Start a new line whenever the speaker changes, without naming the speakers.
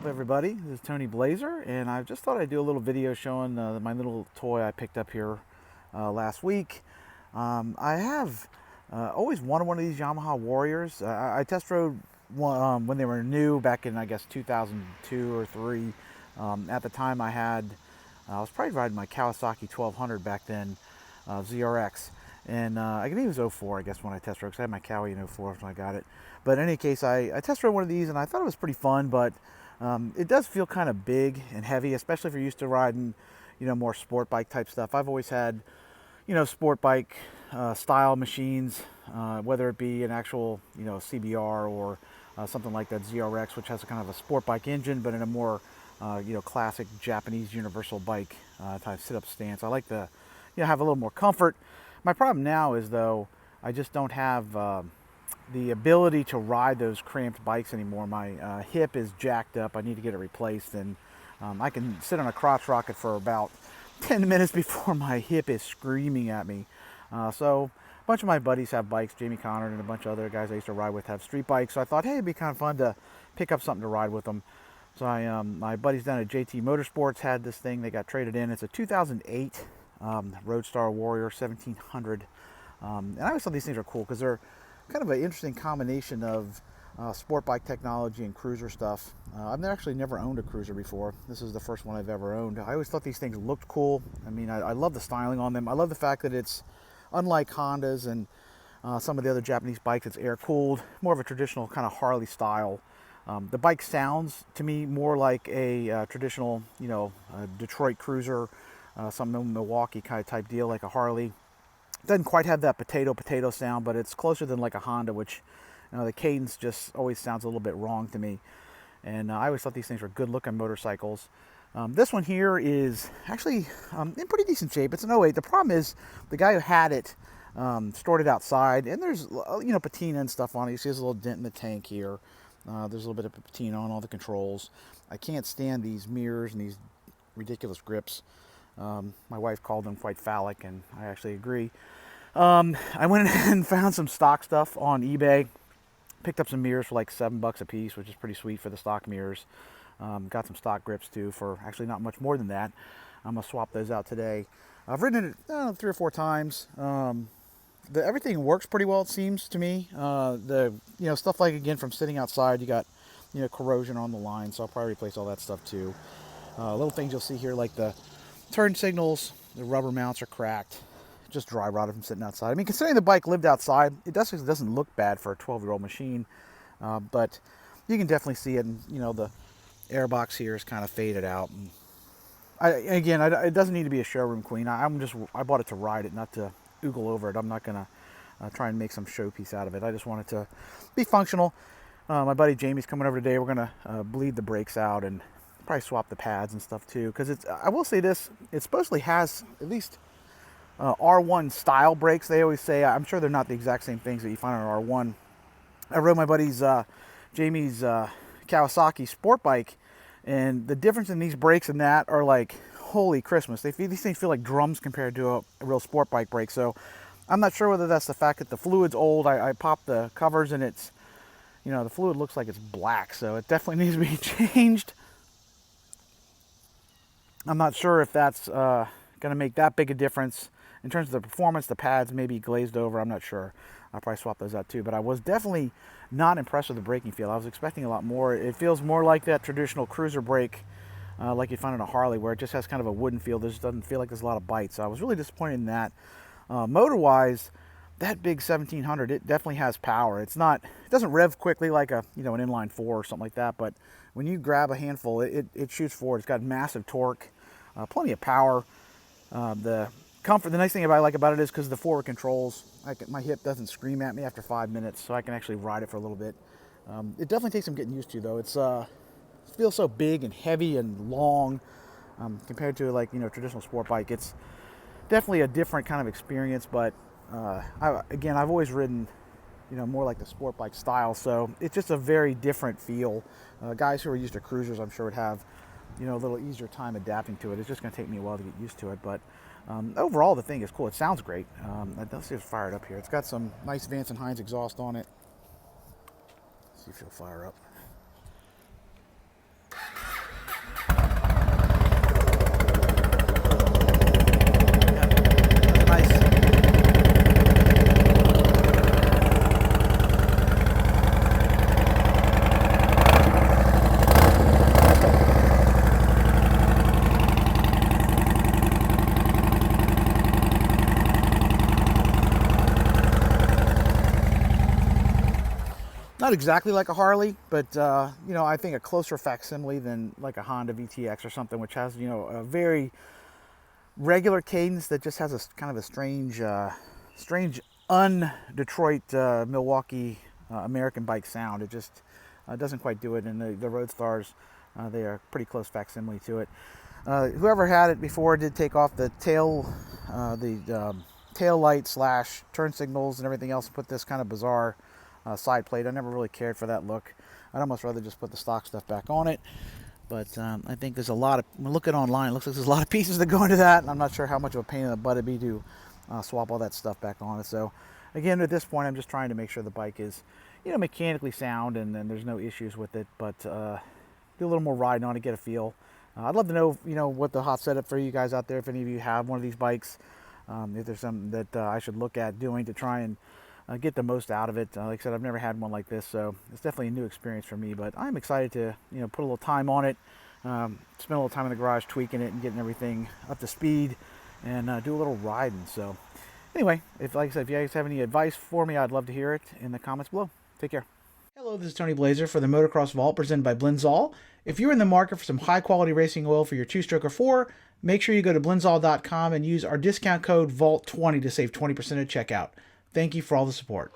everybody? This is Tony Blazer, and I just thought I'd do a little video showing my little toy I picked up here last week. I have always wanted one of these Yamaha Warriors. I test rode one, when they were new back in, I guess, 2002 or 3. At the time I was probably riding my Kawasaki 1200 back then, ZRX. And I think it was 04, I guess, when I test rode, because I had my Cowie in 04 when I got it. But in any case, I test rode one of these, and I thought it was pretty fun, but it does feel kind of big and heavy, especially if you're used to riding, more sport bike type stuff. I've always had, sport bike style machines, whether it be an actual, CBR or something like that ZRX, which has a kind of a sport bike engine, but in a more, classic Japanese universal bike type sit-up stance. I like to, have a little more comfort. My problem now is, though, I just don't have the ability to ride those cramped bikes anymore. My hip is jacked up. I need to get it replaced, and I can sit on a crotch rocket for about 10 minutes before my hip is screaming at me. So a bunch of my buddies have bikes. Jamie Connor and a bunch of other guys I used to ride with have street bikes. So I thought, hey, it'd be kind of fun to pick up something to ride with them. So my buddies down at JT Motorsports had this thing. They got traded in. It's a 2008 Road Star Warrior 1700. And I always thought these things are cool because they're kind of an interesting combination of sport bike technology and cruiser stuff. I've actually never owned a cruiser before. This is the first one I've ever owned. I always thought these things looked cool. I mean, I love the styling on them. I love the fact that it's unlike Hondas and some of the other Japanese bikes. It's air cooled, more of a traditional kind of Harley style. The bike sounds to me more like a traditional, Detroit cruiser, some Milwaukee kind of type deal, like a Harley. Doesn't quite have that potato sound, but it's closer than like a Honda, which the cadence just always sounds a little bit wrong to me. And I always thought these things were good looking motorcycles. This one here is actually in pretty decent shape. It's an 08. The problem is the guy who had it stored it outside, and there's patina and stuff on it. You see there's a little dent in the tank here. There's a little bit of patina on all the controls. I can't stand these mirrors and these ridiculous grips. My wife called them quite phallic, and I actually agree. I went and found some stock stuff on eBay. Picked up some mirrors for like $7 a piece, which is pretty sweet for the stock mirrors. Got some stock grips too for actually not much more than that. I'm gonna swap those out today. I've ridden it 3 or 4 times. Everything works pretty well, it seems to me. Stuff like, again, from sitting outside, you got corrosion on the line, so I'll probably replace all that stuff too. Little things you'll see here, like the turn signals, the rubber mounts are cracked. Just dry rotted from sitting outside. I mean, considering the bike lived outside, it doesn't look bad for a 12-year-old machine, but you can definitely see it. And the airbox here is kind of faded out. And it doesn't need to be a showroom queen. I bought it to ride it, not to oogle over it. I'm not gonna try and make some showpiece out of it. I just want it to be functional. My buddy Jamie's coming over today. We're gonna bleed the brakes out and probably swap the pads and stuff too. Because I will say this: it supposedly has at least R1 style brakes. They always say, I'm sure they're not the exact same things that you find on an R1. I rode my buddy's Jamie's Kawasaki sport bike, and the difference in these brakes and that are like, holy Christmas. These things feel like drums compared to a real sport bike brake. So I'm not sure whether that's the fact that the fluid's old. I popped the covers, and it's, the fluid looks like it's black, so it definitely needs to be changed. I'm not sure if that's going to make that big a difference. In terms of the performance, the pads may be glazed over. I'm not sure. I'll probably swap those out too. But I was definitely not impressed with the braking feel. I was expecting a lot more. It feels more like that traditional cruiser brake, like you'd find on a Harley, where it just has kind of a wooden feel. There just doesn't feel like there's a lot of bite. So I was really disappointed in that. Motor-wise, that big 1700, it definitely has power. It doesn't rev quickly like an inline 4 or something like that. But when you grab a handful, it shoots forward. It's got massive torque, plenty of power. The comfort, the nice thing I like about it is because of the forward controls, my hip doesn't scream at me after 5 minutes, so I can actually ride it for a little bit. It definitely takes some getting used to, though. It feels so big and heavy and long compared to traditional sport bike. It's definitely a different kind of experience, but I've always ridden more like the sport bike style, so it's just a very different feel. Guys who are used to cruisers, I'm sure, would have a little easier time adapting to it. It's just going to take me a while to get used to it, but overall the thing is cool. It sounds great. Let's see if it's fired up here. It's got some nice Vance & Hines exhaust on it. Let's see if it'll fire up. not exactly like a Harley, but you know, I think a closer facsimile than like a Honda VTX or something, which has, you know, a very regular cadence that just has a kind of a strange un-Detroit Milwaukee American bike sound. It just doesn't quite do it. And the Road Stars, they are pretty close facsimile to it. Whoever had it before did take off the tail light slash turn signals and everything else and put this kind of bizarre side plate. I never really cared for that look. I'd almost rather just put the stock stuff back on it. But I think there's a lot of, when looking online, it looks like there's a lot of pieces that go into that, and I'm not sure how much of a pain in the butt it'd be to swap all that stuff back on it. So again, at this point, I'm just trying to make sure the bike is, you know, mechanically sound and there's no issues with it, but do a little more riding on it, get a feel. I'd love to know, you know, what the hot setup for you guys out there, if any of you have one of these bikes, if there's something that I should look at doing to try and get the most out of it. Like I said, I've never had one like this, so it's definitely a new experience for me, but I'm excited to, you know, put a little time on it, spend a little time in the garage tweaking it and getting everything up to speed and do a little riding. So anyway, like I said, if you guys have any advice for me, I'd love to hear it in the comments below. Take care. Hello, this is Tony Blazer for the Motocross Vault presented by Blinzall. If you're in the market for some high quality racing oil for your 2-stroke or 4, make sure you go to blinzall.com and use our discount code VAULT20 to save 20% at checkout. Thank you for all the support.